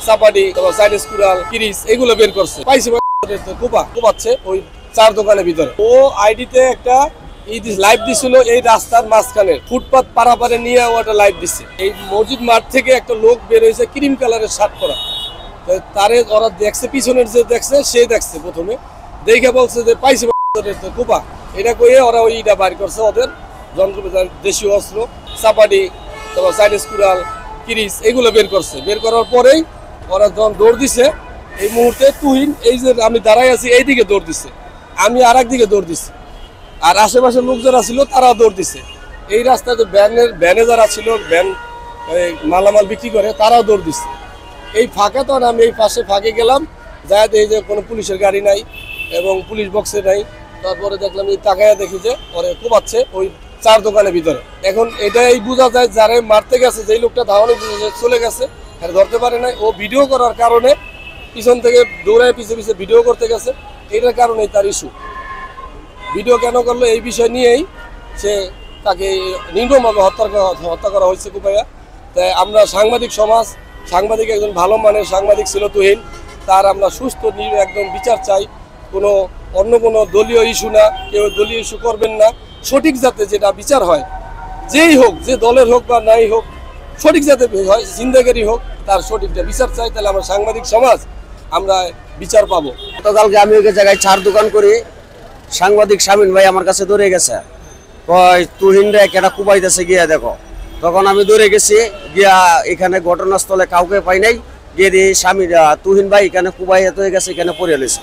চাপাটি, Chinese কুড়াল, কিরিচ এগুলো বের করছে। পাইছি কোপাচ্ছে ওই চার দোকানের ভিতরে। ও আইডিতে একটা লাইভ দিছিল এই রাস্তার মাঝখানে ফুটপাত পারাপারে নিয়ে ও একটা লাইভ দিচ্ছে। এই মসজিদ মাঠ থেকে একটা লোক বের হয়েছে ক্রিম কালারের শার্ট পরা। তারে ওরা দেখছে, পিছনের যে দেখছে সে দেখছে, প্রথমে দেখে বলছে যে পাইছি কোপা। এটা কইয়ে ওরা ওইটা বাইর করছে, ওদের যন্ত্র দেশীয় অস্ত্র, চাপাটি, তারপর চাইনিজ কুড়াল, কিরিচ এগুলো বের করছে। বের করার পরেই ওরা যখন দৌড় দিছে, এই মুহূর্তে তুহিন এই যে আমি দাঁড়াই আছি এইদিকে দৌড় দিছে, আমি আর একদিকে দৌড় দিছি, আর আশেপাশের লোক যারা ছিল তারা দৌড় দিছে। এই রাস্তাতে ভ্যানে যারা ছিল, ভ্যান মালামাল বিক্রি করে, তারাও দৌড় দিচ্ছে। এই ফাঁকা তখন আমি এই পাশে ফাঁকে গেলাম, যাই এই যে কোনো পুলিশের গাড়ি নাই এবং পুলিশ বক্সে নাই। তারপরে দেখলাম এই তাকায়া দেখি যে ওরে কোপাচ্ছে ওই চার দোকানের ভিতরে। এখন এটাই বোঝা যায় যারে মারতে গেছে, যেই লোকটা ধাওয়ানো চলে গেছে, আর ধরতে পারে নাই। ও ভিডিও করার কারণে পিছন থেকে দৌড়ায় পিছে পিছে ভিডিও করতে গেছে, এটার কারণেই তার ইস্যু। ভিডিও কেন করলো এই বিষয় নিয়েই সে তাকে নির্মমভাবে হত্যা করা হয়েছে কুপাইয়া। তাই আমরা সাংবাদিক সমাজ, সাংবাদিক একজন ভালো মানের সাংবাদিক ছিল তুহিন, তার আমরা সুস্থ একদম বিচার চাই। কোনো অন্য কোনো দলীয় ইস্যু না, কেউ দলীয় ইস্যু করবেন না। সঠিক যাতে যেটা বিচার হয়, যেই হোক, যে দলের হোক বা নাই হোক, সঠিক যাতে হয়, জিন্দাগারি হোক, তার সঠিকটা বিচার চাই। তাহলে আমরা সাংবাদিক সমাজ আমরা বিচার পাবো। গতকালকে আমি ওই জায়গায় চার দোকান করি, সাংবাদিক শামিন ভাই আমার কাছে দৌড়ে গেছে, কয় তুহিন রে কেটা কুবাইতেছে গিয়া দেখো। তখন আমি দৌড়ে গেছি, গিয়া এখানে ঘটনাস্থলে কাউকে পাই নাই, গিয়ে দিয়ে তুহিন ভাই এখানে কুবাইতে হয়ে গেছে, এখানে পড়ে রয়েছে।